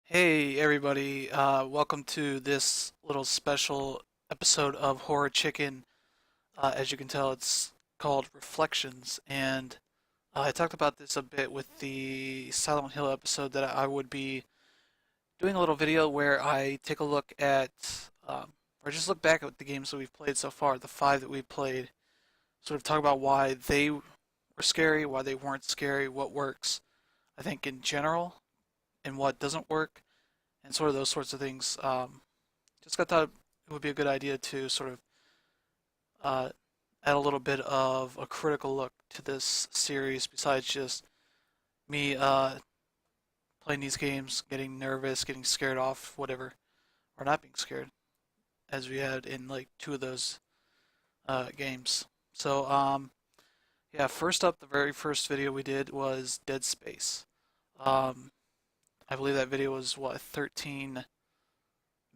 Hey everybody, welcome to this little special episode of Horror Chicken. As you can tell, it's called Reflections, and I talked about this a bit with the Silent Hill episode that I would be doing a little video where I take a look at, or just look back at the games that we've played so far, the five that we've played, sort of talk about why they were scary, why they weren't scary, what works, I think in general, and what doesn't work and sort of those sorts of things. Just got thought it would be a good idea to sort of uh, add a little bit of a critical look to this series besides just me playing these games, getting nervous, getting scared off, whatever, or not being scared, as we had in like two of those games. So, yeah, first up, the very first video we did was Dead Space. Um, I believe that video was, what, 13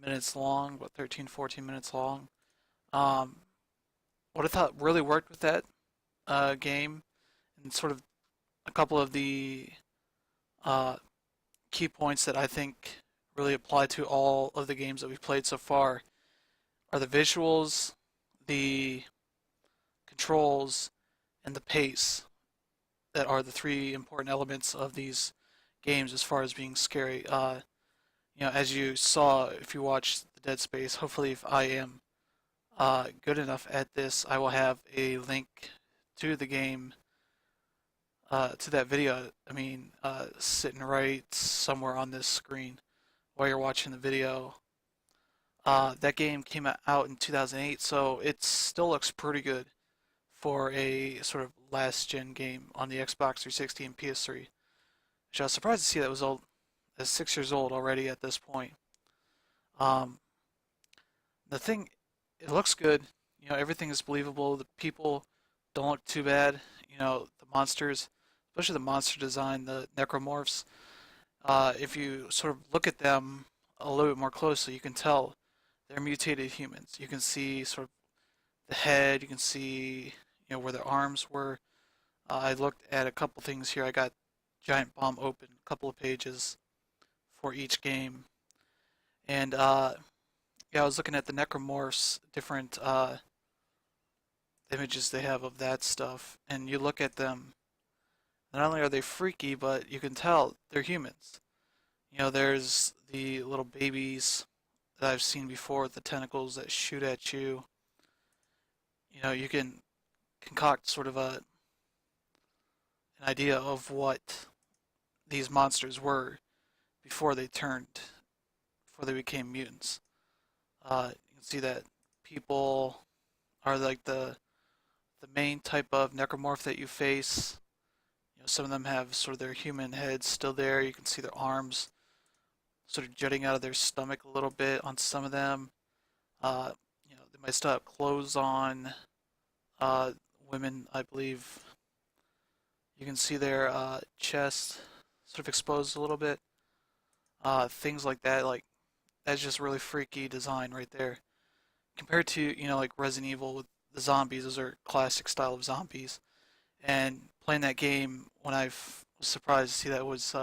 minutes long, what, 13, 14 minutes long. Um, what I thought really worked with that game and sort of a couple of the uh, key points that I think really apply to all of the games that we've played so far are the visuals, the controls, and the pace that are the three important elements of these games as far as being scary. As you saw, if you watched the Dead Space, hopefully if I am good enough at this, I will have a link to the game to that video. Sitting right somewhere on this screen while you're watching the video. That game came out in 2008, so it still looks pretty good for a sort of last gen game on the Xbox 360 and PS3. Which I was surprised to see that was old, 6 years old already at this point. Um, the thing, it looks good. Everything is believable. The people don't look too bad. The monsters, especially the monster design, the necromorphs. If you sort of look at them a little bit more closely, you can tell they're mutated humans. You can see sort of the head. You can see where their arms were. I looked at a couple things here. I got Giant Bomb open, a couple of pages for each game, and yeah, I was looking at the necromorphs, different images they have of that stuff, and you look at them. Not only are they freaky, but you can tell they're humans. There's the little babies that I've seen before with the tentacles that shoot at you. You can concoct sort of an idea of what these monsters were before they before they became mutants. You can see that people are like the main type of necromorph that you face. Some of them have sort of their human heads still there. You can see their arms sort of jutting out of their stomach a little bit on some of them. Uh, they might still have clothes on. Uh, Women, I believe, you can see their chest sort of exposed a little bit. Things like that, like that's just really freaky design right there. Compared to like Resident Evil with the zombies, those are classic style of zombies. And playing that game when I was surprised to see that it was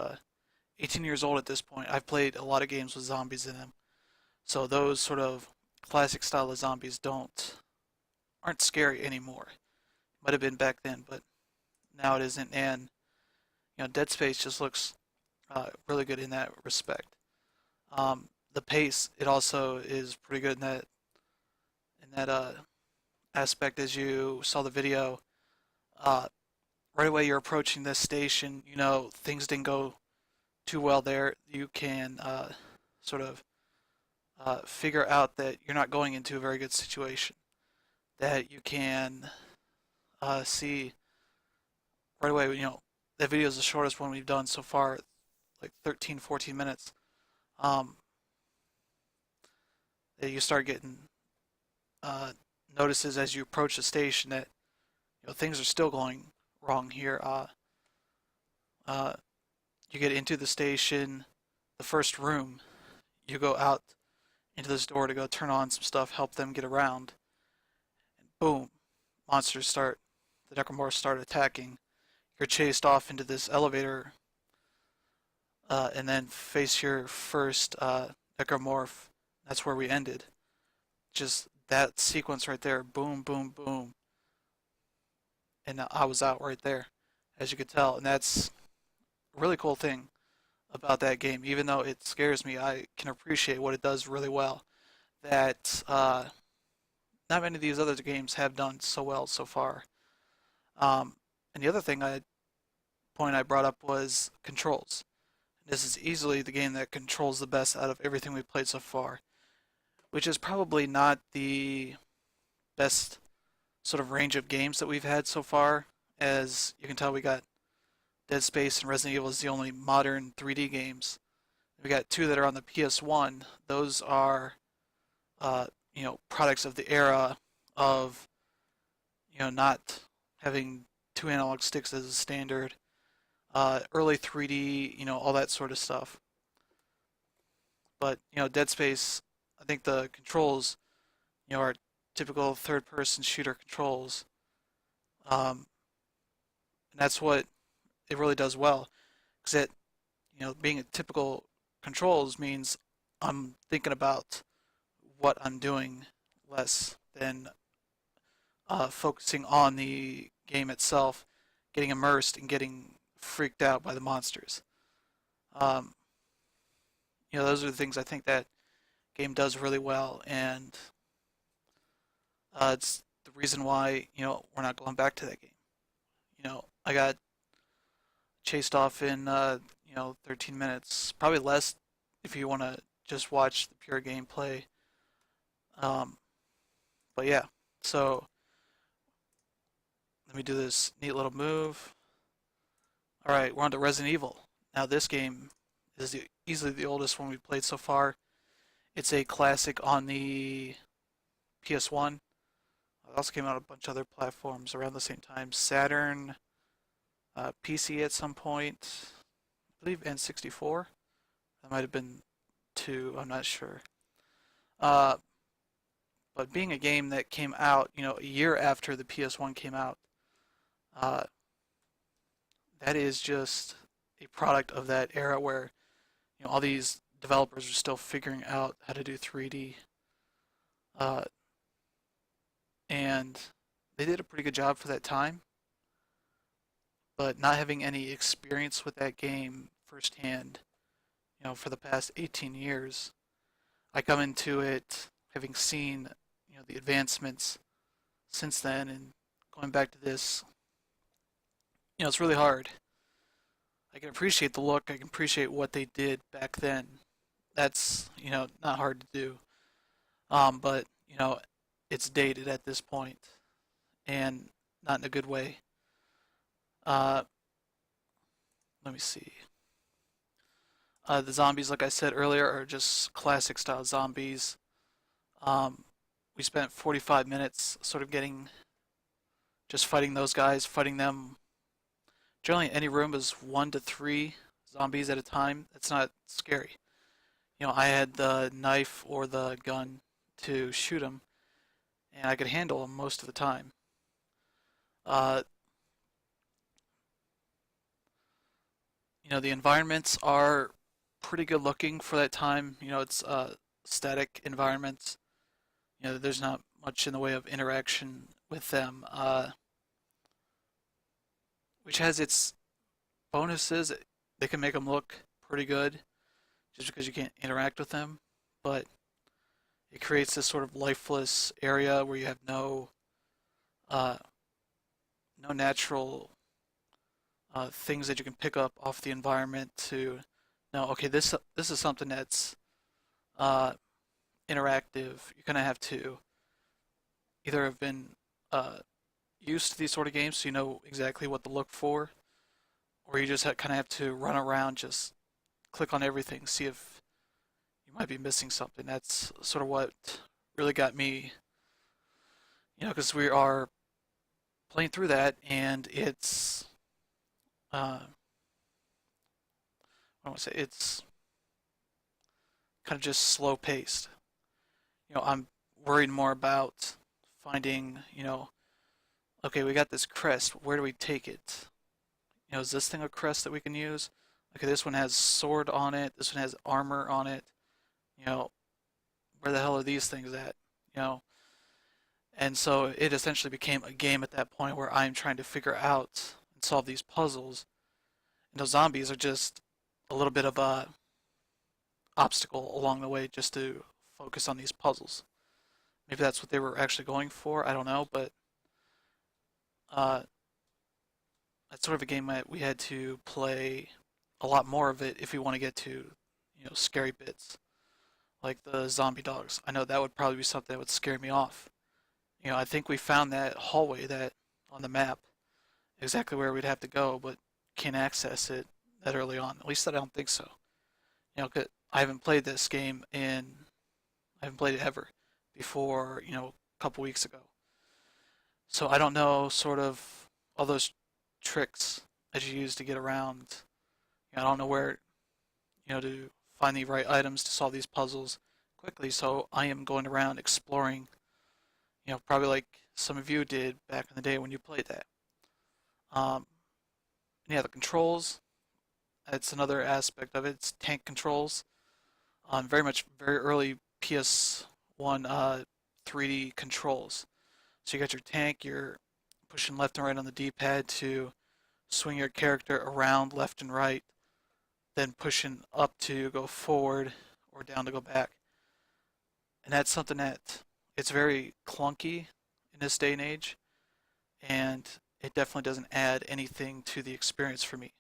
18 years old at this point. I've played a lot of games with zombies in them, so those sort of classic style of zombies aren't scary anymore. Might have been back then, but now it isn't. And Dead Space just looks really good in that respect. The pace, it also is pretty good in that aspect. As you saw the video, uh, right away you're approaching this station. Things didn't go too well there. You can sort of figure out that you're not going into a very good situation. That you can see right away. That video is the shortest one we've done so far, like 13, 14 minutes. Um, that you start getting uh, notices as you approach the station that things are still going wrong here. Uh, you get into the station, the first room. You go out into this door to go turn on some stuff, help them get around, and boom, the necromorphs start attacking. You're chased off into this elevator and then face your first necromorph. That's where we ended. Just that sequence right there, boom, boom, boom, and I was out right there, as you could tell. And that's a really cool thing about that game. Even though it scares me, I can appreciate what it does really well. That not many of these other games have done so well so far. And the other point I brought up was controls. This is easily the game that controls the best out of everything we've played so far, which is probably not the best sort of range of games that we've had so far. As you can tell, we got Dead Space and Resident Evil as the only modern 3D games. We got two that are on the PS1. Those are, products of the era of, not having two analog sticks as a standard, early 3D, all that sort of stuff. But, Dead Space, I think the controls, are typical third-person shooter controls. And that's what it really does well. Because being a typical controls means I'm thinking about what I'm doing less than focusing on the game itself, getting immersed and getting freaked out by the monsters. Um, those are the things I think that game does really well, and it's the reason why we're not going back to that game. I got chased off in 13 minutes, probably less if you want to just watch the pure gameplay. Um, but yeah, so let me do this neat little move. All right, we're on to Resident Evil. Now this game is easily the oldest one we've played so far. It's a classic on the PS1. It also came out on a bunch of other platforms around the same time. Saturn, PC at some point, I believe N64. That might have been two, I'm not sure. Uh, but being a game that came out, a year after the PS1 came out, uh, that is just a product of that era where all these developers are still figuring out how to do 3D, uh, and they did a pretty good job for that time. But not having any experience with that game firsthand, for the past 18 years, I come into it having seen the advancements since then, and going back to this, it's really hard. I can appreciate the look. I can appreciate what they did back then. That's not hard to do. But it's dated at this point, and not in a good way. Uh, Let me see. The zombies, like I said earlier, are just classic style zombies. Um, we spent 45 minutes sort of just fighting those guys, fighting them. Generally, any room is 1 to 3 zombies at a time. It's not scary. I had the knife or the gun to shoot them, and I could handle them most of the time. Uh, the environments are pretty good looking for that time. It's static environments. There's not much in the way of interaction with them, which has its bonuses. They can make them look pretty good just because you can't interact with them, but it creates this sort of lifeless area where you have uh, no natural things that you can pick up off the environment to know. Okay, this is something that's uh, interactive. You're gonna have to either have been uh, used to these sort of games, so you know exactly what to look for, or you just kind of have to run around, just click on everything, see if you might be missing something. That's sort of what really got me, because we are playing through that, and it's I want to say it's kind of just slow paced. I'm worried more about finding, okay, we got this crest. Where do we take it? Is this thing a crest that we can use? Okay, this one has sword on it. This one has armor on it. You know, where the hell are these things at? You know, and so it essentially became a game at that point where I'm trying to figure out and solve these puzzles. And those zombies are just a little bit of a obstacle along the way just to focus on these puzzles. Maybe that's what they were actually going for. I don't know, but uh, that's sort of a game that we had to play a lot more of it if we want to get to, scary bits like the zombie dogs. I know that would probably be something that would scare me off. I think we found that hallway that on the map exactly where we'd have to go, but can't access it that early on. At least I don't think so. 'Cause I haven't played this game in I haven't played it ever before, a couple weeks ago. So I don't know sort of all those tricks that you use to get around. I don't know where, to find the right items to solve these puzzles quickly. So I am going around exploring, probably like some of you did back in the day when you played that. Um, and yeah, the controls, that's another aspect of it. It's tank controls. Very much very early PS1 3D controls. So you got your tank, you're pushing left and right on the D-pad to swing your character around left and right, then pushing up to go forward or down to go back. And that's something that it's very clunky in this day and age, and it definitely doesn't add anything to the experience for me.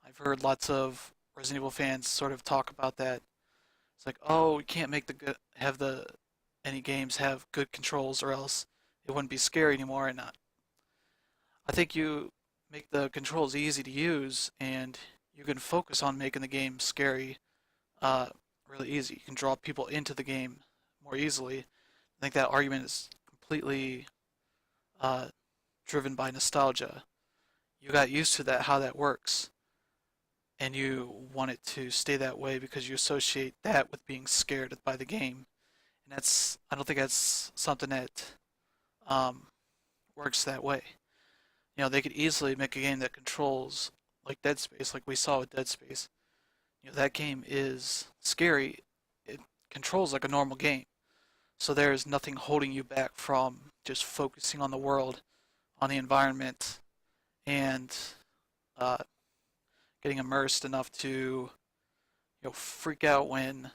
I've heard lots of Resident Evil fans sort of talk about that. It's like, oh, you can't make the good, have the any games have good controls or else it wouldn't be scary anymore. And I think you make the controls easy to use and you can focus on making the game scary uh, really easy. You can draw people into the game more easily. I think that argument is completely uh, driven by nostalgia. You got used to that, how that works, and you want it to stay that way because you associate that with being scared by the game. And I don't think that's something that um, works that way. They could easily make a game that controls like Dead Space, like we saw with Dead Space. That game is scary. It controls like a normal game. So there is nothing holding you back from just focusing on the world, on the environment, and uh, getting immersed enough to freak out when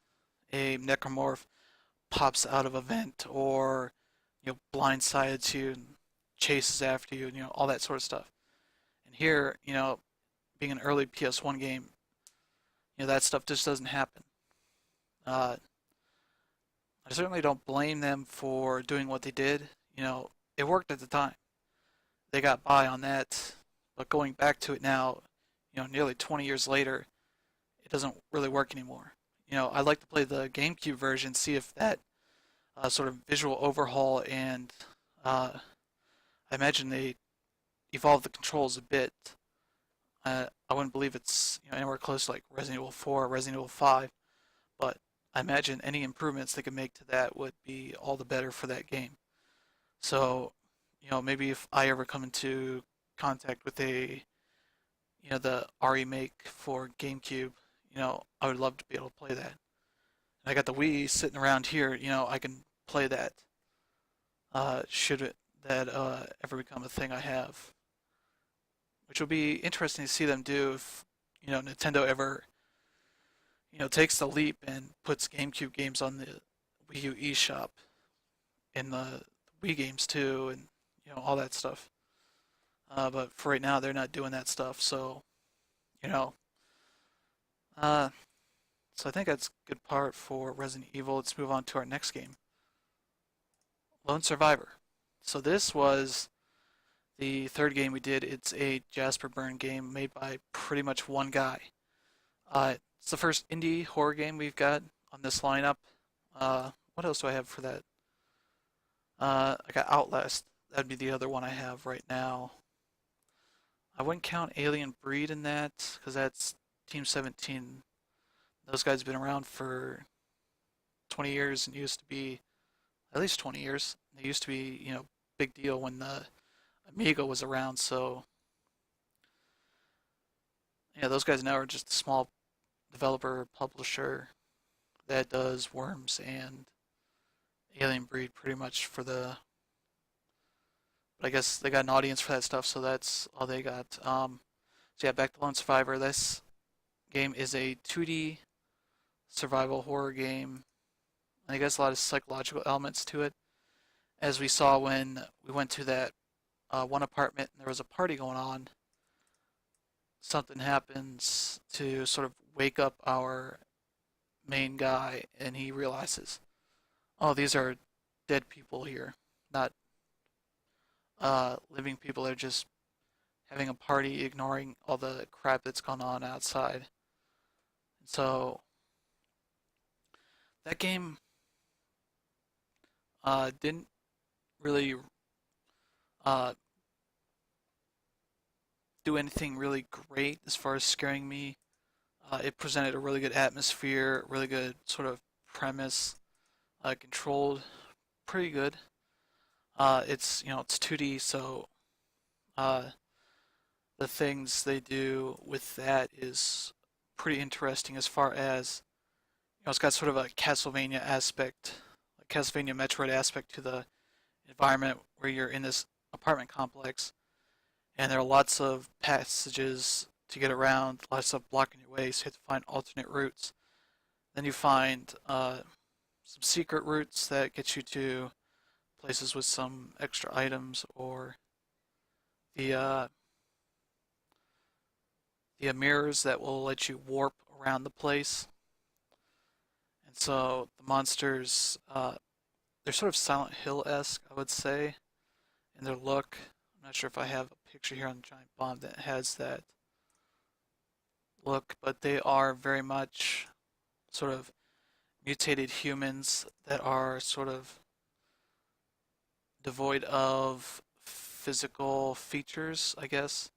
a necromorph pops out of a vent or blindsides you and chases after you and all that sort of stuff. And here, being an early PS1 game, that stuff just doesn't happen. Uh, I certainly don't blame them for doing what they did. It worked at the time. They got by on that, but going back to it now, nearly 20 years later, it doesn't really work anymore. I'd like to play the GameCube version, see if that sort of visual overhaul and I imagine they evolved the controls a bit. I wouldn't believe it's anywhere close to like Resident Evil 4 or Resident Evil 5, but I imagine any improvements they could make to that would be all the better for that game. So, maybe if I ever come into contact with the RE make for GameCube, I would love to be able to play that. And I got the Wii sitting around here, I can play that. Should it that ever become a thing I have, which will be interesting to see them do if Nintendo ever takes the leap and puts GameCube games on the Wii U eShop and the Wii games too, and all that stuff. But for right now, they're not doing that stuff. So you know, uh, so I think that's a good part for Resident Evil. Let's move on to our next game, Lone Survivor. So this was the third game we did. It's a Jasper Byrne game made by pretty much one guy. It's the first indie horror game we've got on this lineup. What else do I have for that? I got Outlast. That'd be the other one I have right now. I wouldn't count Alien Breed in that because that's Team 17. Those guys have been around for 20 years and used to be at least 20 years. They used to be, big deal when the Amiga was around. So Yeah, those guys now are just a small developer publisher that does Worms and Alien Breed pretty much for the. But I guess they got an audience for that stuff, so that's all they got. So yeah, back to Lone Survivor. This game is a 2D survival horror game. I guess a lot of psychological elements to it, as we saw when we went to that one apartment and there was a party going on. Something happens to sort of wake up our main guy, and he realizes, oh, these are dead people here, not living people. They're just having a party, ignoring all the crap that's gone on outside. And so that game didn't really uh, do anything really great as far as scaring me. It presented a really good atmosphere, really good sort of premise, controlled pretty good. It's 2D, so uh, the things they do with that is pretty interesting as far as it's got sort of a Castlevania aspect, a Castlevania Metroid aspect to the environment where you're in this apartment complex, and there are lots of passages to get around, lots of blocking your way, so you have to find alternate routes. Then you find some secret routes that get you to places with some extra items, or the uh, the mirrors that will let you warp around the place. And so the monsters, they're sort of Silent Hill-esque, I would say, in their look. I'm not sure if I have a picture here on the Giant Bomb that has that look, but they are very much sort of mutated humans that are sort of devoid of physical features, I guess.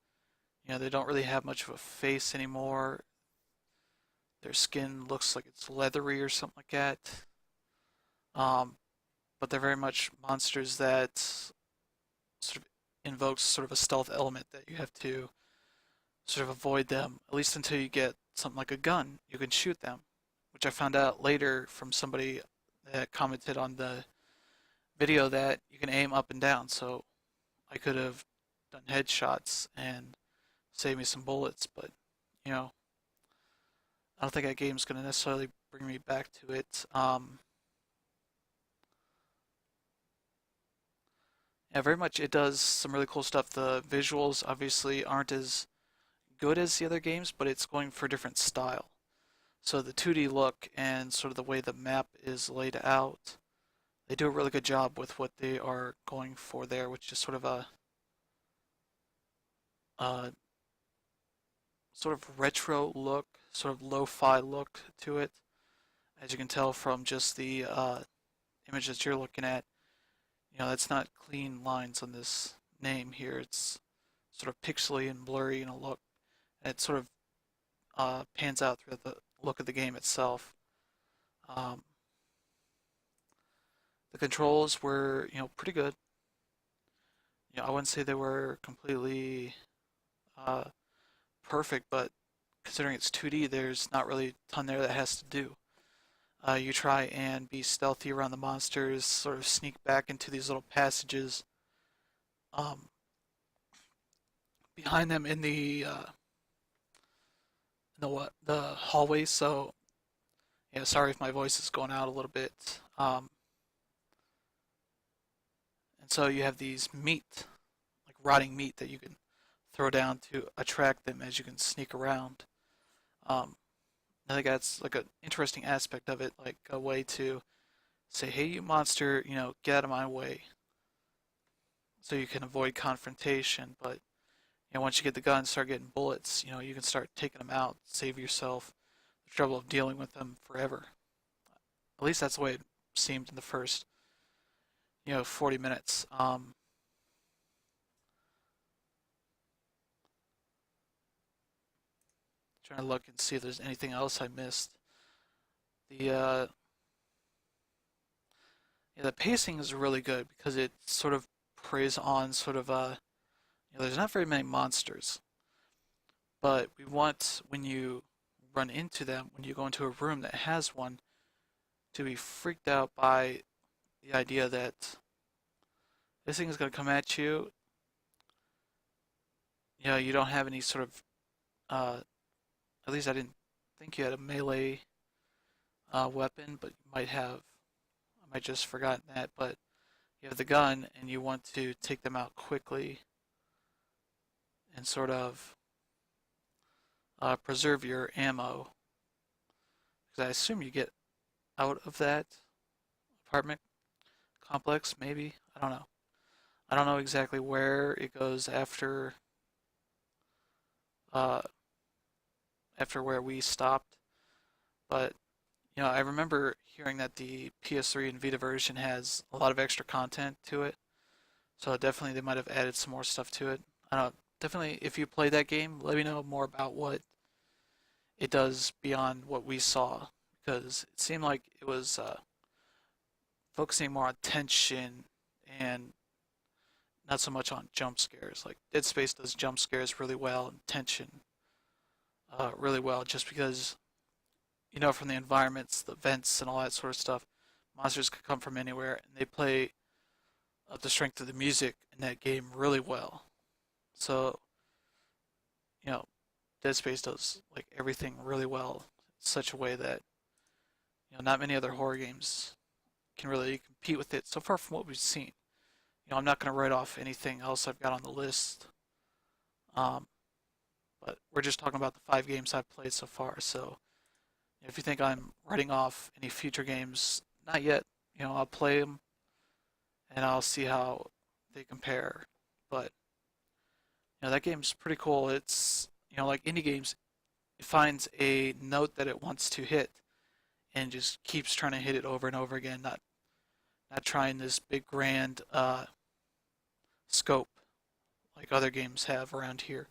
They don't really have much of a face anymore. Their skin looks like it's leathery or something like that. Um, but they're very much monsters that sort of invokes sort of a stealth element that you have to sort of avoid them, at least until you get something like a gun. You can shoot them, which I found out later from somebody that commented on the video that you can aim up and down. So I could have done headshots and saved me some bullets, but you know, I don't think that game's going to necessarily bring me back to it. Yeah, very much it does some really cool stuff. The visuals obviously aren't as good as the other games, but it's going for a different style. So the 2D look and sort of the way the map is laid out, they do a really good job with what they are going for there, which is sort of a sort of retro look, sort of lo-fi look to it. As you can tell from just the images you're looking at, that's not clean lines on this name here. It's sort of pixely and blurry in a look. And it sort of pans out through the look of the game itself. Um, the controls were, pretty good. I wouldn't say they were completely uh, perfect, but considering it's 2D, there's not really a ton there that has to do. You try and be stealthy around the monsters, sort of sneak back into these little passages um, behind them in the hallways. So yeah, sorry if my voice is going out a little bit. And so you have these meat, like rotting meat, that you can throw down to attract them as you can sneak around. Um, I think that's like an interesting aspect of it, like a way to say, "Hey, you monster, get out of my way," so you can avoid confrontation. But once you get the gun, and start getting bullets, you can start taking them out, save yourself the trouble of dealing with them forever. At least that's the way it seemed in the first, 40 minutes. Trying to look and see if there's anything else I missed. The yeah, the pacing is really good because it sort of preys on sort of there's not very many monsters, but we want when you run into them, when you go into a room that has one, to be freaked out by the idea that this thing is going to come at you. You know, you don't have any sort of, uh, at least I didn't think you had a melee weapon, but you might have, I might just forgotten that, but you have the gun and you want to take them out quickly and sort of preserve your ammo. Because I assume you get out of that apartment complex, maybe? I don't know. I don't know exactly where it goes uh, after where we stopped, but I remember hearing that the PS3 and Vita version has a lot of extra content to it, so definitely they might have added some more stuff to it. I don't know, definitely if you play that game, let me know more about what it does beyond what we saw, because it seemed like it was focusing more on tension and not so much on jump scares. Like Dead Space does jump scares really well and tension really well, just because from the environments, the vents, and all that sort of stuff. Monsters could come from anywhere, and they play up the strength of the music in that game really well. So, you know, Dead Space does like everything really well in such a way that not many other horror games can really compete with it so far from what we've seen. I'm not going to write off anything else I've got on the list, um, but we're just talking about the 5 games I've played so far. So, if you think I'm writing off any future games, not yet. I'll play them and I'll see how they compare. But that game's pretty cool. It's like indie games, it finds a note that it wants to hit and just keeps trying to hit it over and over again. Not trying this big grand scope like other games have around here.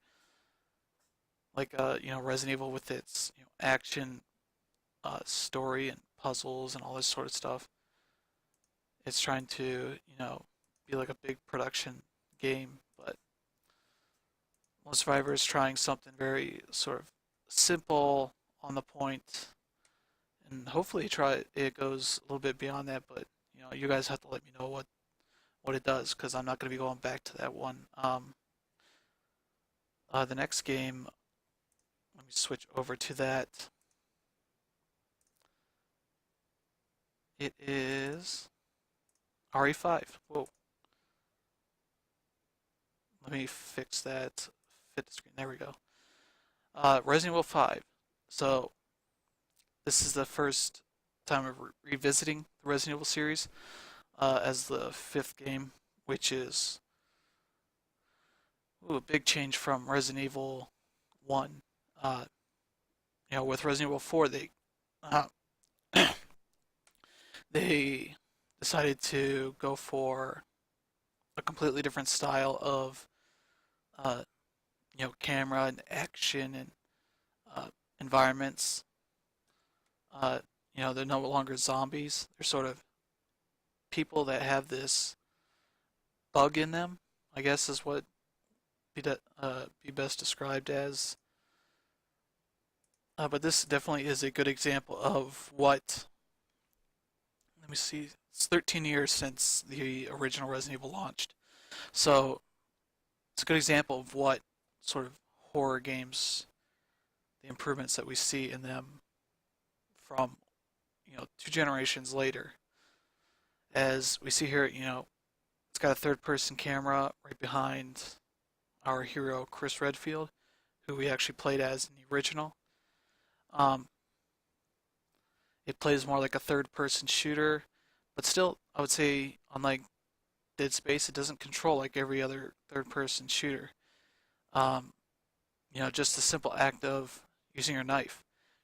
Like Resident Evil with its action, story and puzzles and all this sort of stuff. It's trying to be like a big production game, but Lone Survivor is trying something very sort of simple, on the point, and hopefully try it goes a little bit beyond that. But you guys have to let me know what it does, because I'm not going to be going back to that one. The next game, let me switch over to that. It is RE5. Whoa. Let me fix that. Fit the screen. There we go. Resident Evil 5. So, this is the first time of revisiting the Resident Evil series as the 5th game, which is a big change from Resident Evil 1. Uh, with Resident Evil 4, uh, they decided to go for a completely different style of uh, camera and action and environments. Uh, they're no longer zombies. They're sort of people that have this bug in them, I guess is what be best described as. But this definitely is a good example of what. Let me see. It's 13 years since the original Resident Evil launched, so it's a good example of what sort of horror games, the improvements that we see in them from 2 generations later. As we see here, it's got a third-person camera right behind our hero Chris Redfield, who we actually played as in the original. Um, it plays more like a third-person shooter, but still, I would say, unlike Dead Space, it doesn't control like every other third-person shooter. Um, just the simple act of using your knife.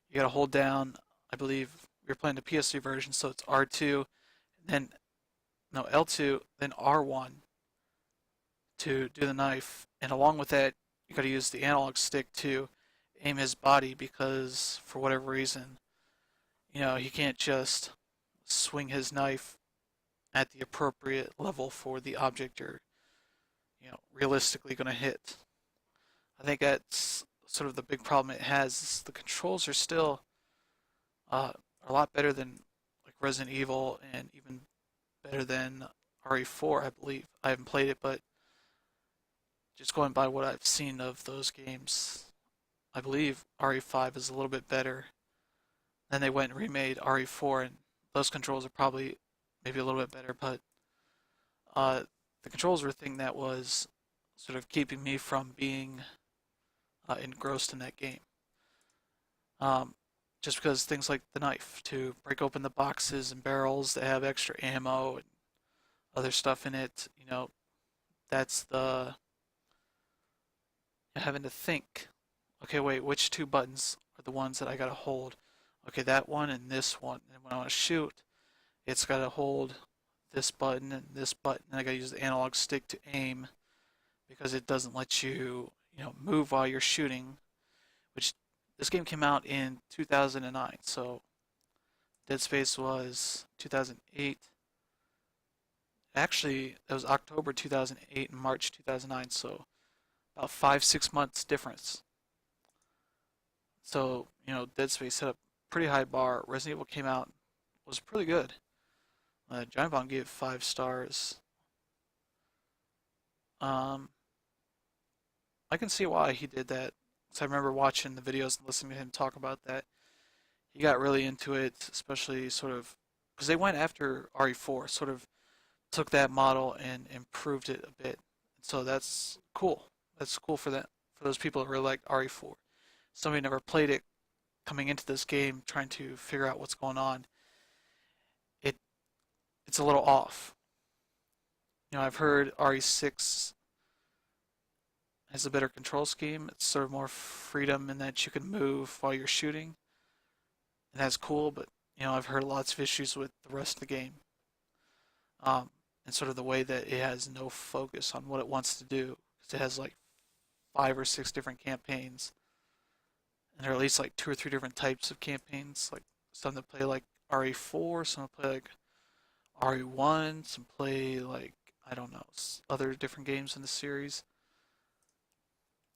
You gotta hold down, I believe we are playing the PS3 version, so it's R2, then no L2, then R1 to do the knife, and along with that, you gotta use the analog stick to aim his body, because for whatever reason, he can't just swing his knife at the appropriate level for the object you're realistically going to hit. I think that's sort of the big problem it has is the controls are still a lot better than like Resident Evil and even better than RE4, I believe. I haven't played it, but just going by what I've seen of those games, I believe RE5 is a little bit better. Then they went and remade RE4, and those controls are probably maybe a little bit better, but uh, the controls were the thing that was sort of keeping me from being engrossed in that game. Um, just because things like the knife to break open the boxes and barrels that have extra ammo and other stuff in it, that's the having to think. Okay, wait, which two buttons are the ones that I gotta hold? Okay, that one and this one. And when I want to shoot, it's gotta hold this button and this button. And I gotta use the analog stick to aim because it doesn't let you, move while you're shooting. Which this game came out in 2009, so Dead Space was 2008. Actually, it was October 2008 and March 2009, so about 5, 6 months difference. So, Dead Space set a pretty high bar. Resident Evil came out, was pretty good. Giant Bomb gave it 5 stars. Um, I can see why he did that. So I remember watching the videos and listening to him talk about that. He got really into it, especially sort of because they went after RE4, sort of took that model and improved it a bit. So that's cool. That's cool for that for those people that really like RE4. Somebody never played it coming into this game, trying to figure out what's going on. It it's a little off. I've heard RE6 has a better control scheme. It's sort of more freedom in that you can move while you're shooting, and that's cool. But I've heard lots of issues with the rest of the game, and sort of the way that it has no focus on what it wants to do. Because it has like 5 or 6 different campaigns, and there are at least like 2 or 3 different types of campaigns. Like some that play like RE4, some that play like RE1, some play like I don't know other different games in the series.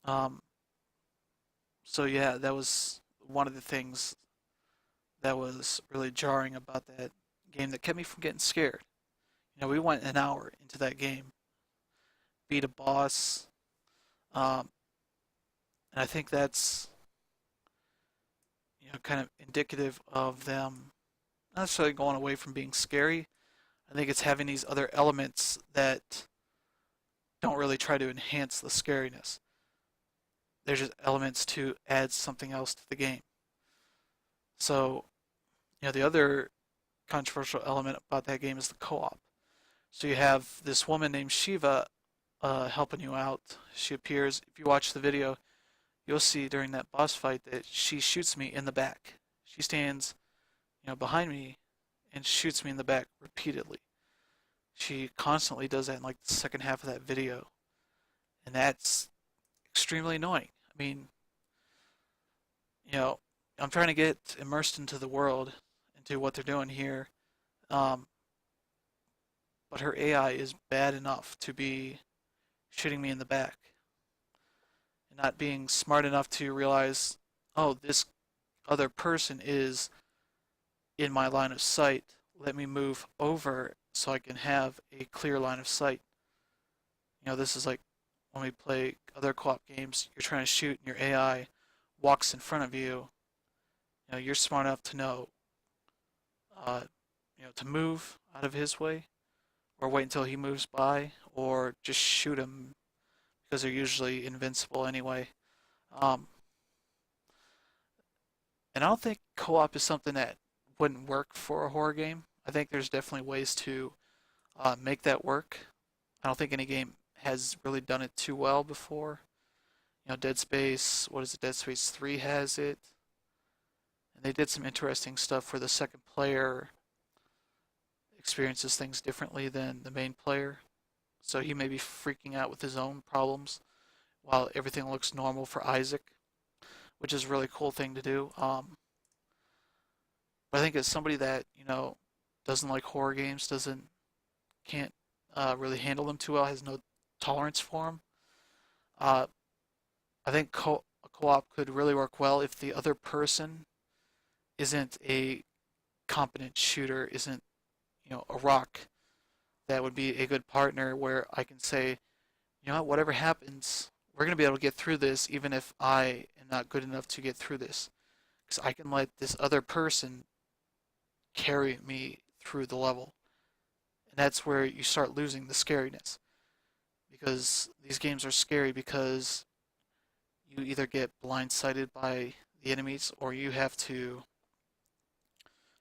Um, so yeah, that was one of the things that was really jarring about that game that kept me from getting scared. We went an hour into that game, beat a boss, um, and I think that's kind of indicative of them not necessarily going away from being scary. I think it's having these other elements that don't really try to enhance the scariness. They're just elements to add something else to the game. So, the other controversial element about that game is the co-op. So you have this woman named Shiva helping you out. She appears, if you watch the video, you'll see during that boss fight that she shoots me in the back. She stands, behind me and shoots me in the back repeatedly. She constantly does that in like the second half of that video. And that's extremely annoying. I mean, you know, I'm trying to get immersed into the world, into what they're doing here. Um, but her AI is bad enough to be shooting me in the back and not being smart enough to realize, oh, this other person is in my line of sight. Let me move over so I can have a clear line of sight. This is like when we play other co-op games, you're trying to shoot and your AI walks in front of you. You're smart enough to know, uh, to move out of his way, or wait until he moves by, or just shoot him because they're usually invincible anyway. Um, and I don't think co-op is something that wouldn't work for a horror game. I think there's definitely ways to make that work. I don't think any game has really done it too well before. Dead Space, what is it? Dead Space 3 has it. And they did some interesting stuff where the second player experiences things differently than the main player. So he may be freaking out with his own problems while everything looks normal for Isaac, which is a really cool thing to do. But I think as somebody that, doesn't like horror games, can't really handle them too well, has no tolerance for them, uh, I think a co-op could really work well if the other person isn't a competent shooter, isn't, a rock. That would be a good partner where I can say, whatever happens, we're going to be able to get through this even if I am not good enough to get through this. Because I can let this other person carry me through the level. And that's where you start losing the scariness. Because these games are scary because you either get blindsided by the enemies or you have to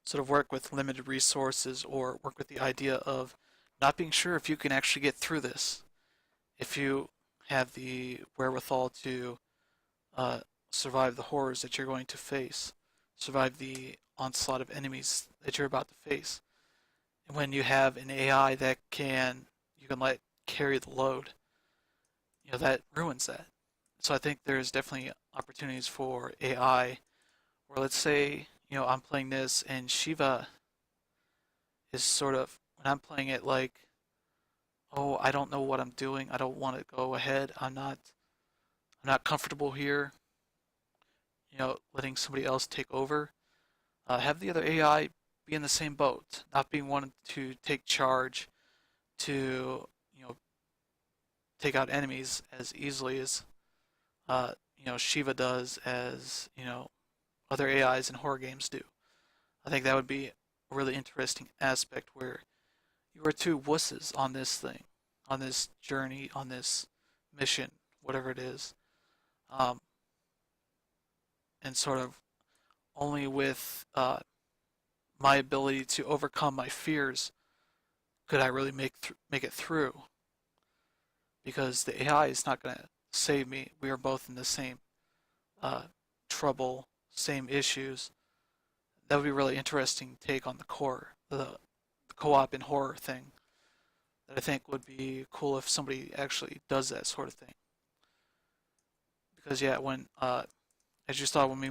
sort of work with limited resources or work with the idea of not being sure if you can actually get through this. If you have the wherewithal to uh, survive the horrors that you're going to face, survive the onslaught of enemies that you're about to face. And when you have an AI that you can let carry the load, that ruins that. So I think there's definitely opportunities for AI where let's say, I'm playing this and Shiva is sort of, when I'm playing it like, oh, I don't know what I'm doing. I don't want to go ahead. I'm not comfortable here, letting somebody else take over. Have the other AI be in the same boat, not being one to take charge to, take out enemies as easily as, Shiva does, as, other AIs in horror games do. I think that would be a really interesting aspect where you are two wusses on this thing, on this journey, on this mission, whatever it is, um, and sort of only with my ability to overcome my fears could I really make it through. Because the AI is not going to save me. We are both in the same uh, trouble, same issues. That would be a really interesting take on the co-op in horror thing. That I think would be cool if somebody actually does that sort of thing. Because yeah, when as you saw when they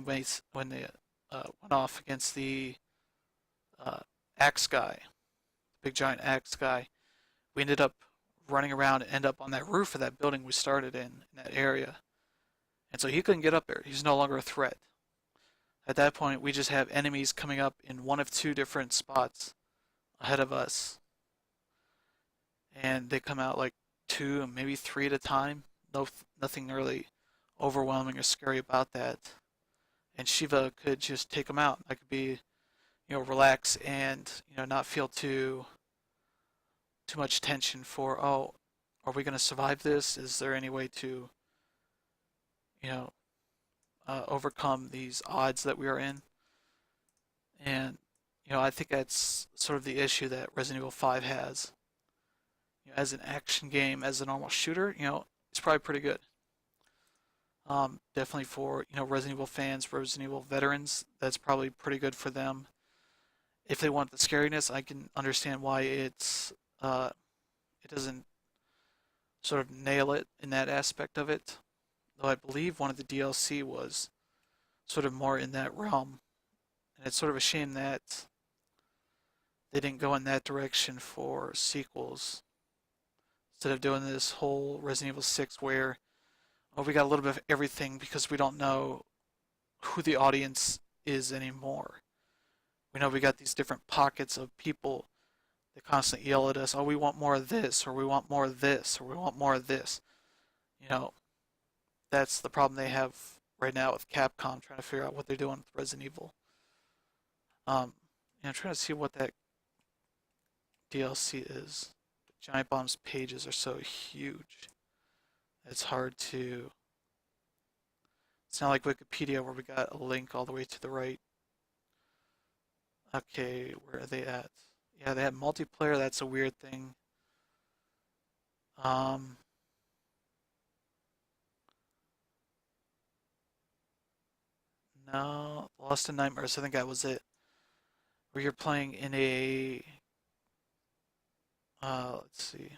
went off against the uh, axe guy, big giant axe guy, we ended up running around and end up on that roof of that building we started in that area. And so he couldn't get up there. He's no longer a threat. At that point, we just have enemies coming up in one of two different spots ahead of us. And they come out like two, maybe three at a time. No, nothing really overwhelming or scary about that. And Shiva could just take them out. I could be, relax and, not feel too much tension for, oh, are we going to survive this? Is there any way to, you know, overcome these odds that we are in? And, I think that's sort of the issue that Resident Evil 5 has. As an action game, as a normal shooter, it's probably pretty good. Definitely for, Resident Evil fans, Resident Evil veterans, that's probably pretty good for them. If they want the scariness, I can understand why it doesn't sort of nail it in that aspect of it. Though I believe one of the DLC was sort of more in that realm. And it's sort of a shame that they didn't go in that direction for sequels. Instead of doing this whole Resident Evil 6 where, oh, we got a little bit of everything because we don't know who the audience is anymore. We know we got these different pockets of people that constantly yell at us, oh, we want more of this, or we want more of this, or we want more of this. You know, that's the problem they have right now with Capcom trying to figure out what they're doing with Resident Evil. I'm trying to see what that DLC is. Giant Bomb's pages are so huge. It's hard to. It's not like Wikipedia where we got a link all the way to the right. Okay, where are they at? Yeah, they have multiplayer. That's a weird thing. Um, no, Lost in Nightmares. I think that was it. Where you're playing in a. Let's see.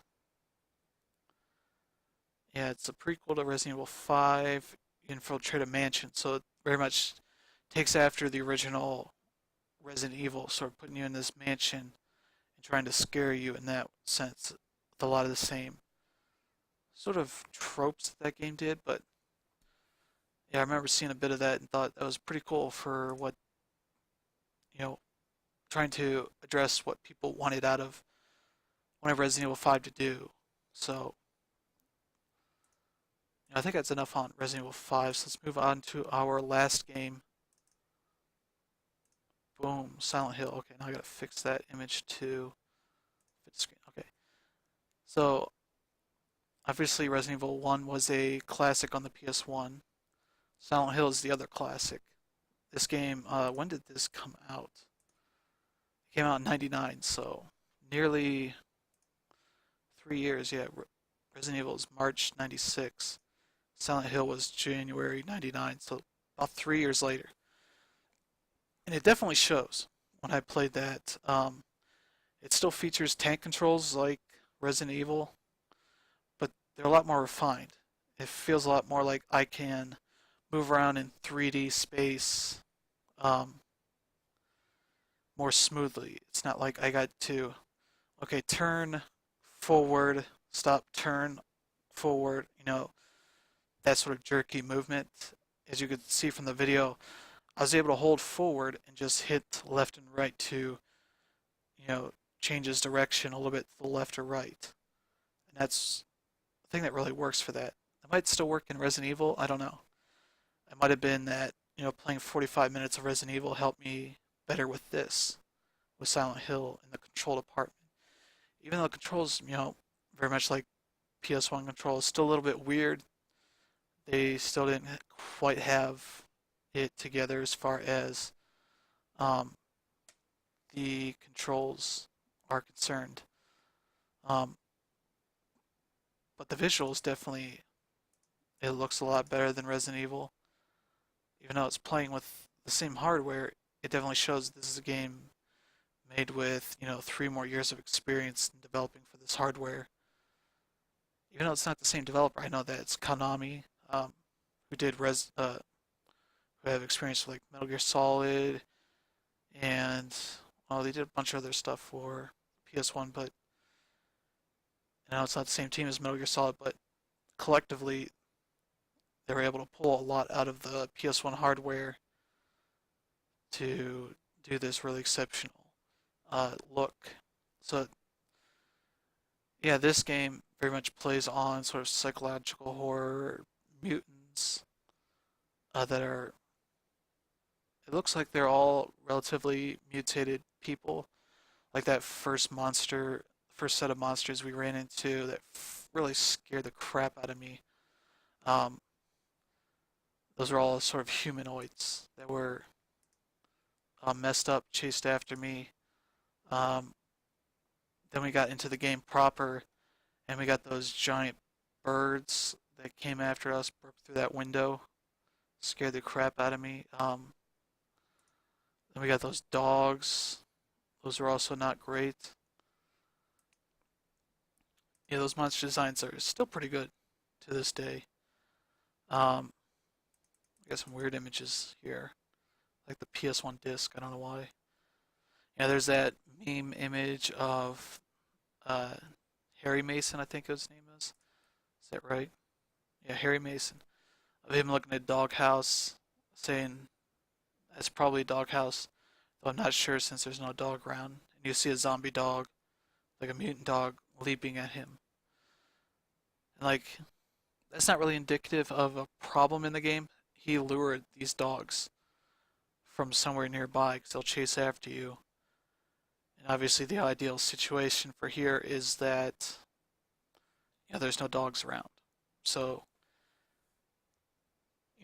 Yeah, it's a prequel to Resident Evil 5. You infiltrate a mansion, so it very much takes after the original Resident Evil, sort of putting you in this mansion and trying to scare you in that sense, with a lot of the same sort of tropes that game did, but Yeah, I remember seeing a bit of that and thought that was pretty cool for what, you know, trying to address what people wanted out of Resident Evil 5 to do. So, I think that's enough on Resident Evil 5. So let's move on to our last game. Boom, Silent Hill. Okay, now I gotta fix that image to fit screen. Okay, so obviously Resident Evil 1 was a classic on the PS1. Silent Hill is the other classic. This game, when did this come out? It came out in '99, so nearly 3 years. Yeah, Resident Evil is March '96. Silent Hill was January '99, so about 3 years later. And it definitely shows when I played that. It still features tank controls like Resident Evil, but they're a lot more refined. It feels a lot more like I can move around in 3D space um, more smoothly. It's not like I got to, okay, turn forward, stop, turn forward, that sort of jerky movement. As you could see from the video, I was able to hold forward and just hit left and right to, you know, change his direction a little bit to the left or right. And that's the thing that really works for that. It might still work in Resident Evil, I don't know. It might have been that, playing 45 minutes of Resident Evil helped me better with this, with Silent Hill in the control department. Even though the controls, very much like PS1 controls, still a little bit weird. They still didn't quite have it together as far as um, the controls are concerned. Um, but the visuals definitely, it looks a lot better than Resident Evil. Even though it's playing with the same hardware, it definitely shows this is a game made with, 3 more years of experience in developing for this hardware. Even though it's not the same developer, I know that it's Konami, who did who have experience with like Metal Gear Solid, and they did a bunch of other stuff for PS1, but I know it's not the same team as Metal Gear Solid, but collectively they were able to pull a lot out of the PS1 hardware to do this really exceptional look. So yeah, this game very much plays on sort of psychological horror, mutants that are. It looks like they're all relatively mutated people, like that first set of monsters we ran into that really scared the crap out of me. Um, those are all sort of humanoids that were messed up, chased after me. Um, then we got into the game proper, and we got those giant birds that came after us, broke through that window, scared the crap out of me. Then we got those dogs. Those are also not great. Yeah, those monster designs are still pretty good to this day. Um, we got some weird images here, like the PS1 disc. I don't know why. Yeah, there's that meme image of uh, Harry Mason, I think his name is. Is that right? Yeah, Harry Mason. Of him looking at a doghouse, saying that's probably a doghouse, though I'm not sure since there's no dog around. And you see a zombie dog, like a mutant dog, leaping at him. And like, that's not really indicative of a problem in the game. He lured these dogs from somewhere nearby because they'll chase after you. And obviously, the ideal situation for here is that there's no dogs around. So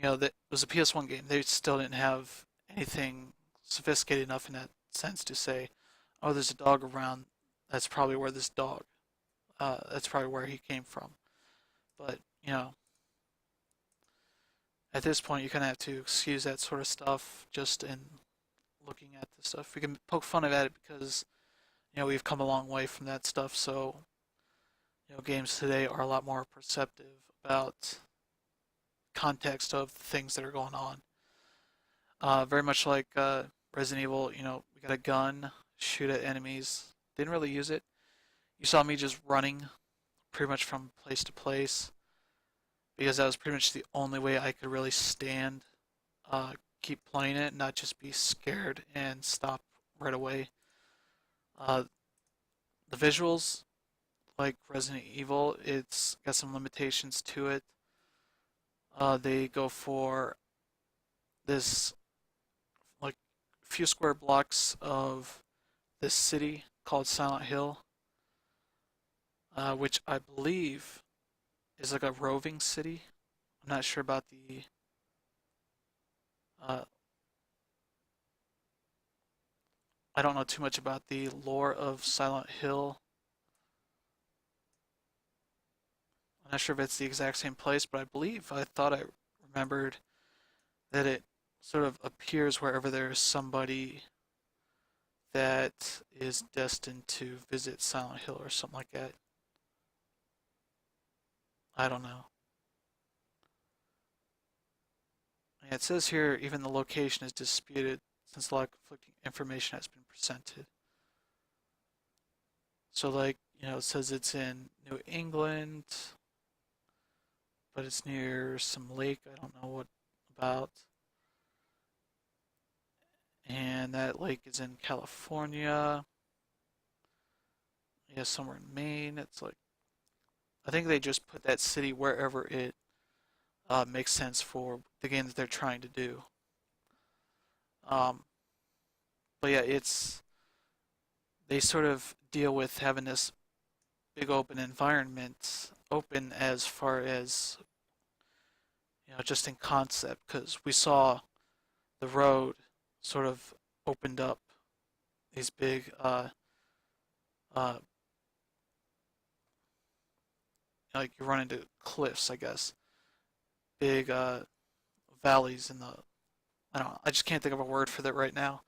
that was a PS1 game. They still didn't have anything sophisticated enough in that sense to say, "Oh, there's a dog around. That's probably where this dog. That's probably where he came from." But at this point, you kind of have to excuse that sort of stuff just in looking at this stuff. We can poke fun at it because we've come a long way from that stuff. So games today are a lot more perceptive about context of things that are going on. Very much like Resident Evil, we got a gun, shoot at enemies. Didn't really use it. You saw me just running pretty much from place to place because that was pretty much the only way I could really stand, uh, keep playing it, and not just be scared and stop right away. Uh, the visuals, like Resident Evil, it's got some limitations to it. They go for this like few square blocks of this city called Silent Hill, which I believe is like a roving city. I'm not sure about the uh, I don't know too much about the lore of Silent Hill. I'm not sure if it's the exact same place, but I thought I remembered that it sort of appears wherever there's somebody that is destined to visit Silent Hill or something like that. I don't know. And it says here even the location is disputed since a lot of conflicting information has been presented. So like, it says it's in New England, but it's near some lake I don't know what about. And that lake is in California. Yeah, somewhere in Maine. It's like I think they just put that city wherever it makes sense for the game that they're trying to do. Um, but yeah, it's they sort of deal with having this big open environment, open as far as just in concept, because we saw the road sort of opened up these big uh, like you run into cliffs, I guess, big valleys in the I don't know. I just can't think of a word for that right now.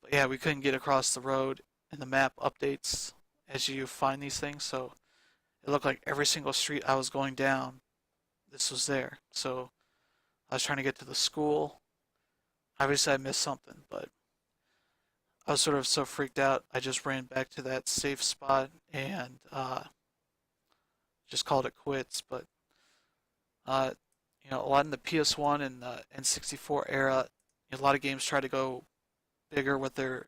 But yeah, we couldn't get across the road, and the map updates as you find these things. So it looked like every single street I was going down, this was there. So I was trying to get to the school. Obviously, I missed something, but I was sort of so freaked out, I just ran back to that safe spot and just called it quits. But uh, a lot in the PS1 and the N64 era, a lot of games try to go bigger with their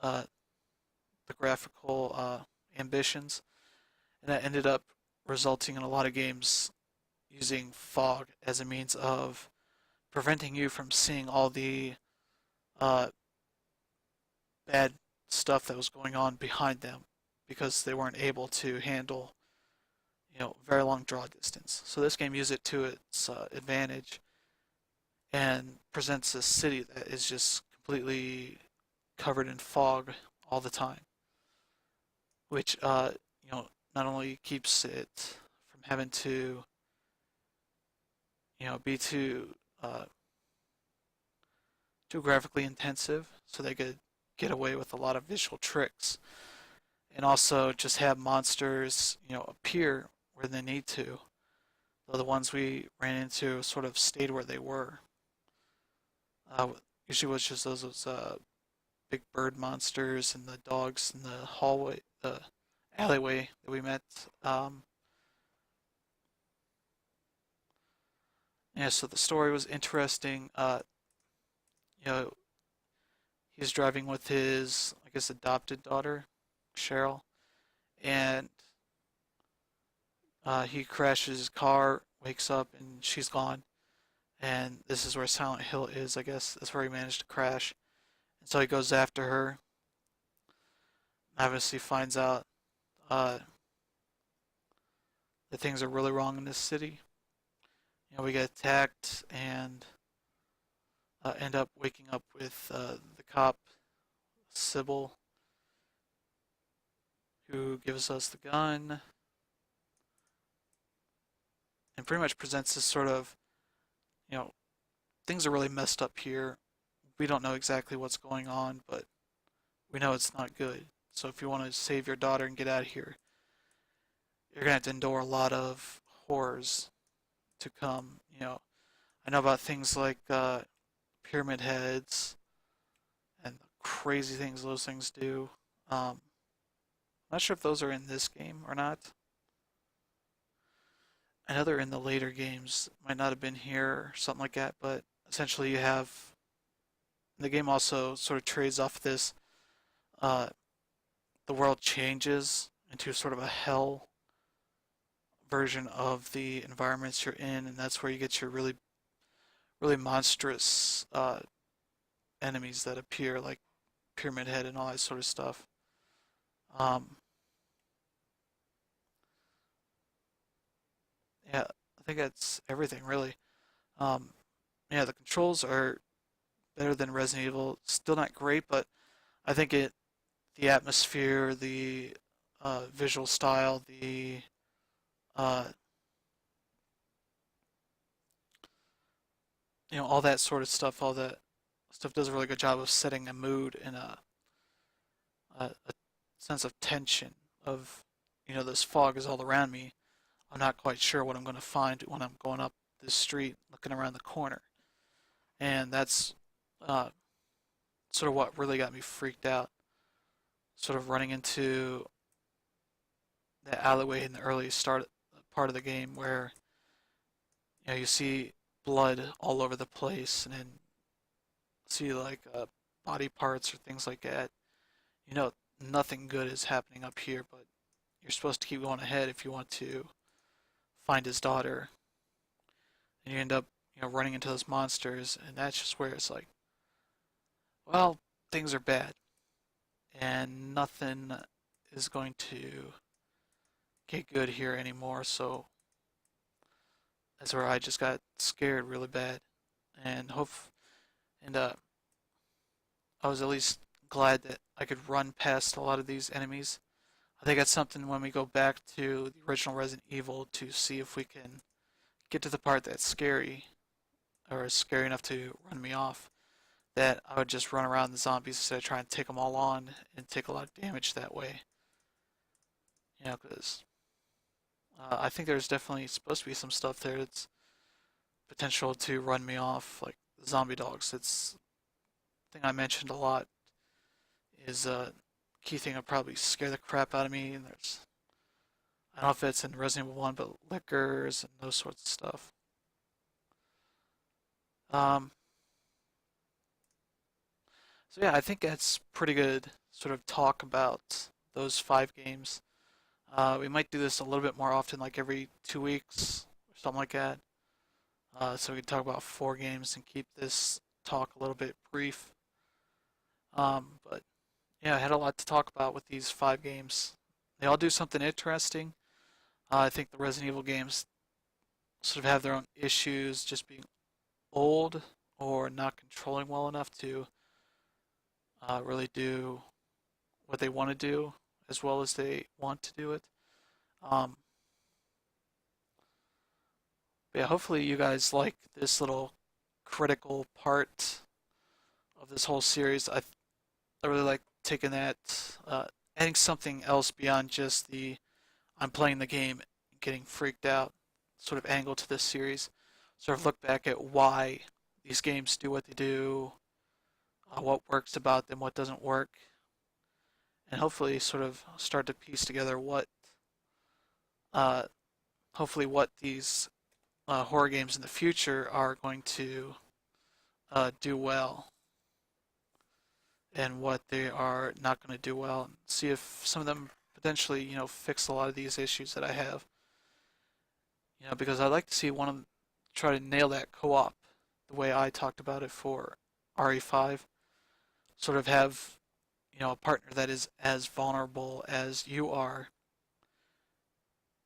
uh, the graphical ambitions, and that ended up resulting in a lot of games using fog as a means of preventing you from seeing all the uh, bad stuff that was going on behind them because they weren't able to handle very long draw distance. So this game used it to its advantage and presents a city that is just completely covered in fog all the time, which not only keeps it from having to be too graphically intensive, so they could get away with a lot of visual tricks, and also just have monsters appear where they need to. Though the ones we ran into sort of stayed where they were. Uh, Usually was just those big bird monsters and the dogs in the hallway, the alleyway that we met. Yeah, so the story was interesting. You know, he's driving with his, I guess, adopted daughter, Cheryl, and he crashes his car, wakes up, and she's gone. And this is where Silent Hill is, I guess. That's where he managed to crash. And so he goes after her. Obviously, finds out uh, that things are really wrong in this city. We get attacked and end up waking up with the cop, Sybil, who gives us the gun and pretty much presents this sort of, you know, things are really messed up here. We don't know exactly what's going on, but we know it's not good. So if you want to save your daughter and get out of here, you're gonna have to endure a lot of horrors to come. I know about things like pyramid heads and the crazy things those things do. I'm not sure if those are in this game or not. I know they're in the later games, might not have been here or something like that, but essentially you have the game also sort of trades off this. Uh, the world changes into sort of a hell version of the environments you're in, and that's where you get your really monstrous enemies that appear, like Pyramid Head and all that sort of stuff. Um, yeah, I think that's everything really. Um, yeah, the controls are better than Resident Evil. Still not great, but I think the atmosphere, the visual style, the uh, all that sort of stuff, all that stuff does a really good job of setting a mood and a sense of tension of, this fog is all around me. I'm not quite sure what I'm going to find when I'm going up this street, looking around the corner. And that's uh, sort of what really got me freaked out. Sort of running into the alleyway in the early start part of the game where you see blood all over the place and then see like body parts or things like that. You know, nothing good is happening up here, but you're supposed to keep going ahead if you want to find his daughter. And you end up, running into those monsters, and that's just where it's like, well, things are bad, and nothing is going to get good here anymore. So that's where I just got scared really bad, and and I was at least glad that I could run past a lot of these enemies. I think that's something when we go back to the original Resident Evil to see if we can get to the part that's scary or is scary enough to run me off. That I would just run around the zombies instead of trying to take them all on and take a lot of damage that way. Because I think there's definitely supposed to be some stuff there that's potential to run me off, like zombie dogs. It's the thing I mentioned a lot is key thing would probably scare the crap out of me. And I don't know if it's in Resident Evil 1, but lickers and those sorts of stuff. Um, so yeah, I think that's pretty good sort of talk about those 5 games. We might do this a little bit more often, like every 2 weeks or something like that. So we can talk about 4 games and keep this talk a little bit brief. But yeah, I had a lot to talk about with these 5 games. They all do something interesting. I think the Resident Evil games sort of have their own issues, just being old or not controlling well enough to really do what they want to do as well as they want to do it. Um, but yeah, hopefully you guys like this little critical part of this whole series. I really like taking that, adding something else beyond just the I'm playing the game and getting freaked out sort of angle to this series. Sort of look back at why these games do what they do, what works about them, what doesn't work, and hopefully sort of start to piece together uh, hopefully what these horror games in the future are going to do well and what they are not going to do well, and see if some of them potentially, fix a lot of these issues that I have. Because I'd like to see one of them try to nail that co-op the way I talked about it for RE5. Sort of have, a partner that is as vulnerable as you are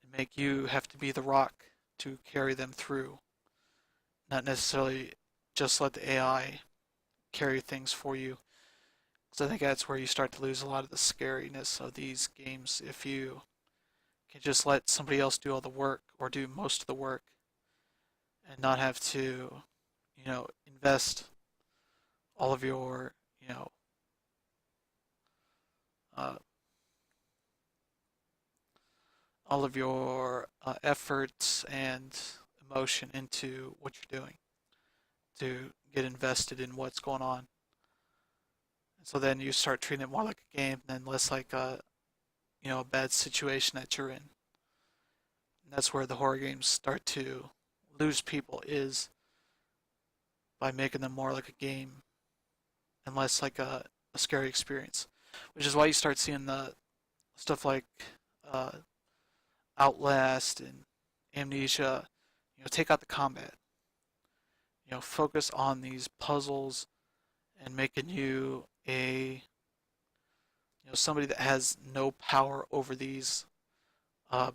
and make you have to be the rock to carry them through. Not necessarily just let the AI carry things for you. Because I think that's where you start to lose a lot of the scariness of these games if you can just let somebody else do all the work or do most of the work and not have to, invest all of your, uh, efforts and emotion into what you're doing to get invested in what's going on. And so then you start treating it more like a game and less like a bad situation that you're in. And that's where the horror games start to lose people, is by making them more like a game and less like a scary experience. Which is why you start seeing the stuff like uh, Outlast and Amnesia. Take out the combat. Focus on these puzzles and making you a somebody that has no power over these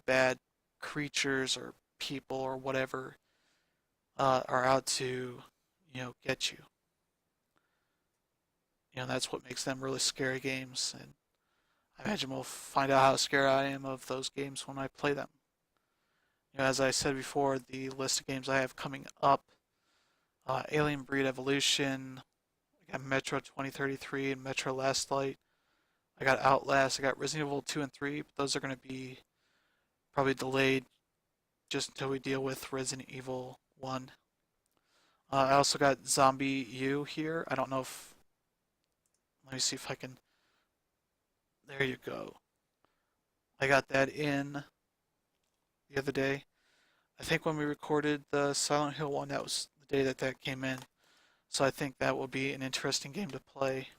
bad creatures or people or whatever are out to get you. That's what makes them really scary games, and I imagine we'll find out how scared I am of those games when I play them. As I said before, the list of games I have coming up: Alien Breed Evolution, I got Metro 2033 and Metro Last Light. I got Outlast. I got Resident Evil 2 and 3, but those are going to be probably delayed just until we deal with Resident Evil 1. I also got Zombie U here. I don't know if. Let me see if I can. There you go. I got that in the other day. I think when we recorded the Silent Hill one, that was the day that came in. So I think that will be an interesting game to play.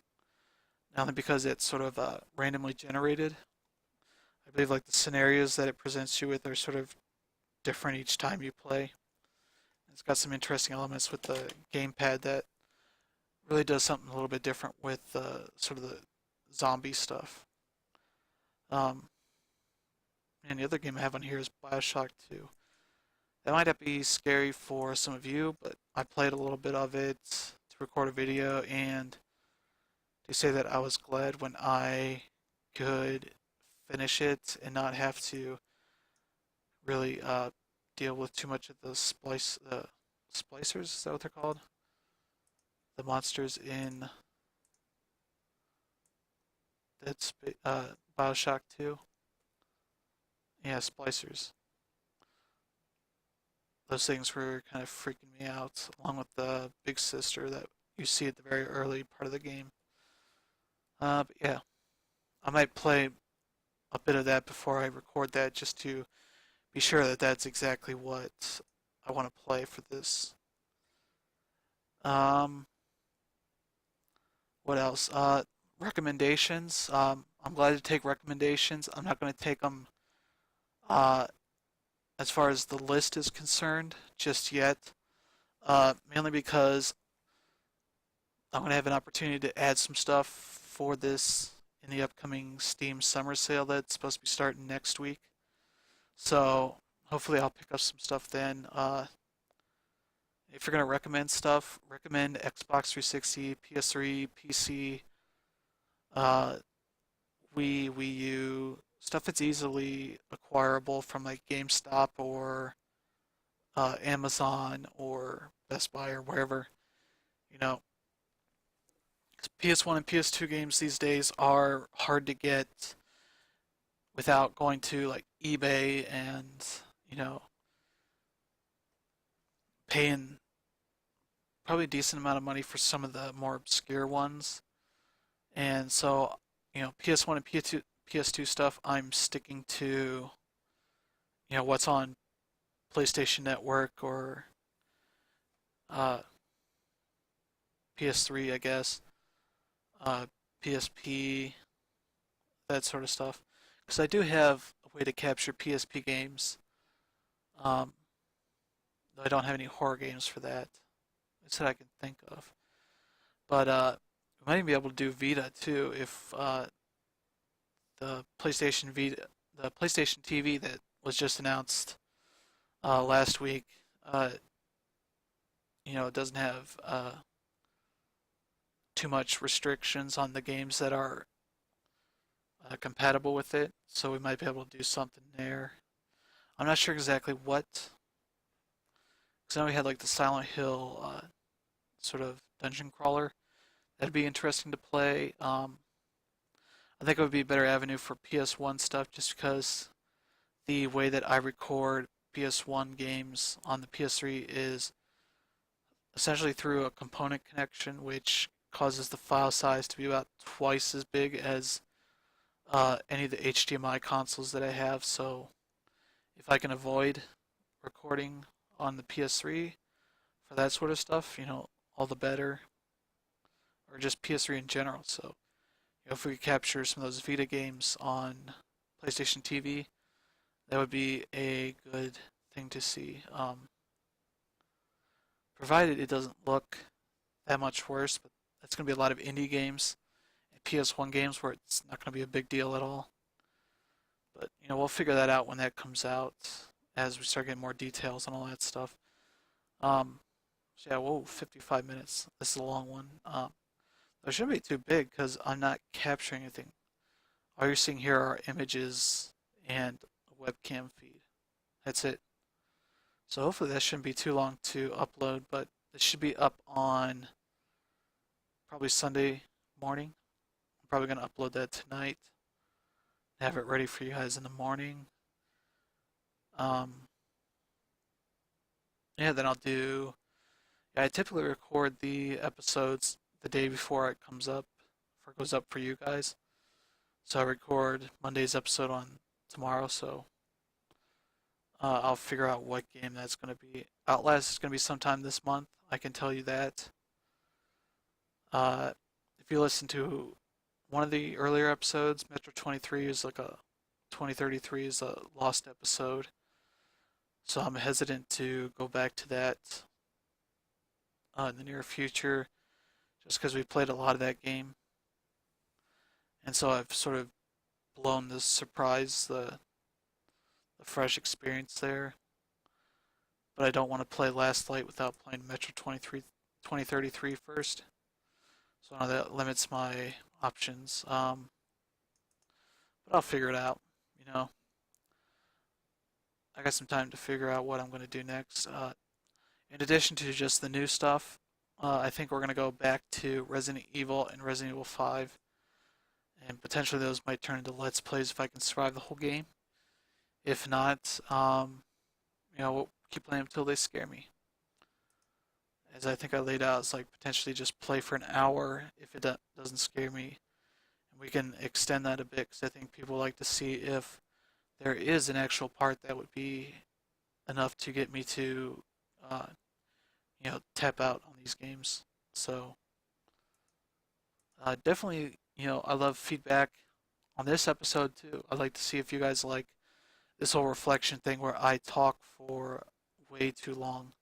Not only because it's sort of randomly generated. I believe like the scenarios that it presents you with are sort of different each time you play. It's got some interesting elements with the gamepad that really does something a little bit different with sort of the zombie stuff. Um, and the other game I have on here is Bioshock 2. That might not be scary for some of you, but I played a little bit of it to record a video, and to say that I was glad when I could finish it and not have to really deal with too much of the splicers. Is that what they're called? The monsters in Bioshock 2. Yeah, splicers. Those things were kind of freaking me out, along with the big sister that you see at the very early part of the game. But yeah, I might play a bit of that before I record that, just to be sure that that's exactly what I want to play for this. Um, what else? Recommendations. I'm glad to take recommendations. I'm not going to take them uh, as far as the list is concerned just yet, mainly because I'm going to have an opportunity to add some stuff for this in the upcoming Steam summer sale that's supposed to be starting next week. So hopefully I'll pick up some stuff then. If you're going to recommend stuff, recommend Xbox 360, PS3, PC, uh, Wii U, stuff that's easily acquirable from like GameStop or Amazon or Best Buy or wherever. You know, PS1 and PS2 games these days are hard to get without going to like eBay and, you know, paying probably a decent amount of money for some of the more obscure ones. And so, PS1 and PS2 stuff, I'm sticking to, what's on PlayStation Network or uh, PS3, I guess, PSP, that sort of stuff. Because I do have a way to capture PSP games. Um, though I don't have any horror games for that. That's that I can think of. But we might even be able to do Vita too if the PlayStation Vita, the PlayStation TV that was just announced last week, uh, it doesn't have too much restrictions on the games that are compatible with it, so we might be able to do something there. I'm not sure exactly what, because I know we had like the Silent Hill sort of dungeon crawler. That'd be interesting to play. I think it would be a better avenue for PS1 stuff just because the way that I record PS1 games on the PS3 is essentially through a component connection, which causes the file size to be about twice as big as any of the HDMI consoles that I have. So if I can avoid recording on the PS3 for that sort of stuff, all the better, or just PS3 in general. So, if we could capture some of those Vita games on PlayStation TV, that would be a good thing to see. Provided it doesn't look that much worse, but that's going to be a lot of indie games and PS1 games where it's not going to be a big deal at all. But we'll figure that out when that comes out as we start getting more details and all that stuff. Um, so yeah, whoa, 55 minutes. This is a long one. It shouldn't be too big because I'm not capturing anything. All you're seeing here are images and a webcam feed. That's it. So hopefully that shouldn't be too long to upload, but it should be up on probably Sunday morning. I'm probably going to upload that tonight. Have it ready for you guys in the morning. Um, yeah, then I'll do. Yeah, I typically record the episodes the day before it comes up, before it goes up for you guys. So I record Monday's episode on tomorrow, so I'll figure out what game that's going to be. Outlast is going to be sometime this month. I can tell you that. Uh, if you listen to one of the earlier episodes, Metro 23 is like a 2033 is a lost episode. So I'm hesitant to go back to that in the near future just because we played a lot of that game. And so I've sort of blown the surprise, the fresh experience there. But I don't want to play Last Light without playing Metro 2033 first. So now that limits my options. But I'll figure it out. You know, I got some time to figure out what I'm going to do next. In addition to just the new stuff, I think we're going to go back to Resident Evil and Resident Evil 5. And potentially those might turn into Let's Plays if I can survive the whole game. If not, we'll keep playing until they scare me. As I think I laid out, it's like potentially just play for an hour if it doesn't scare me. And we can extend that a bit because I think people like to see if there is an actual part that would be enough to get me to, uh, tap out on these games. So definitely, I love feedback on this episode too. I'd like to see if you guys like this whole reflection thing where I talk for way too long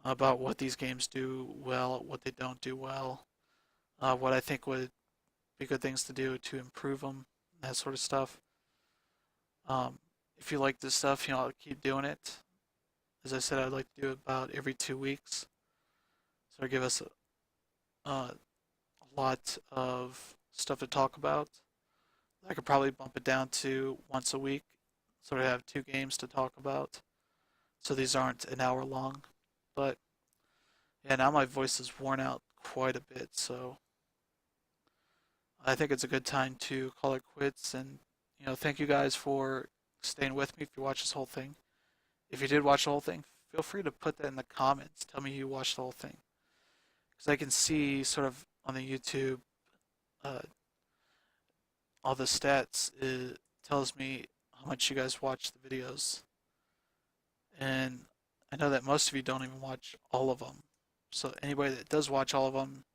about what these games do well, what they don't do well, what I think would be good things to do to improve them, that sort of stuff. If you like this stuff, I'll keep doing it. As I said, I'd like to do it about every 2 weeks. So give us a lot of stuff to talk about. I could probably bump it down to once a week, sort of have 2 games to talk about. So these aren't an hour long. But yeah, now my voice is worn out quite a bit, so I think it's a good time to call it quits. And thank you guys for staying with me if you watch this whole thing. If you did watch the whole thing, feel free to put that in the comments. Tell me you watched the whole thing, because I can see sort of on the YouTube uh, all the stats. It tells me how much you guys watch the videos, and I know that most of you don't even watch all of them. So anybody that does watch all of them,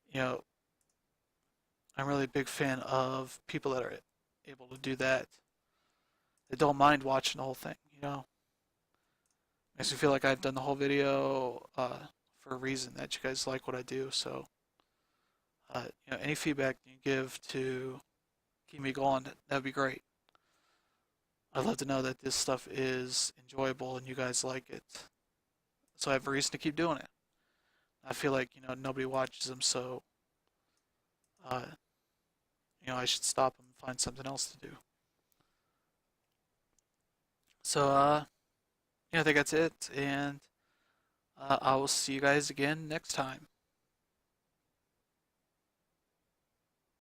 you know, I'm really a big fan of people that are able to do that. They don't mind watching the whole thing. Makes me feel like I've done the whole video for a reason, that you guys like what I do. So, any feedback you give to keep me going, that'd be great. I'd love to know that this stuff is enjoyable and you guys like it. So I have a reason to keep doing it. I feel like, nobody watches them, so, uh, I should stop and find something else to do. So, I think that's it, and I will see you guys again next time.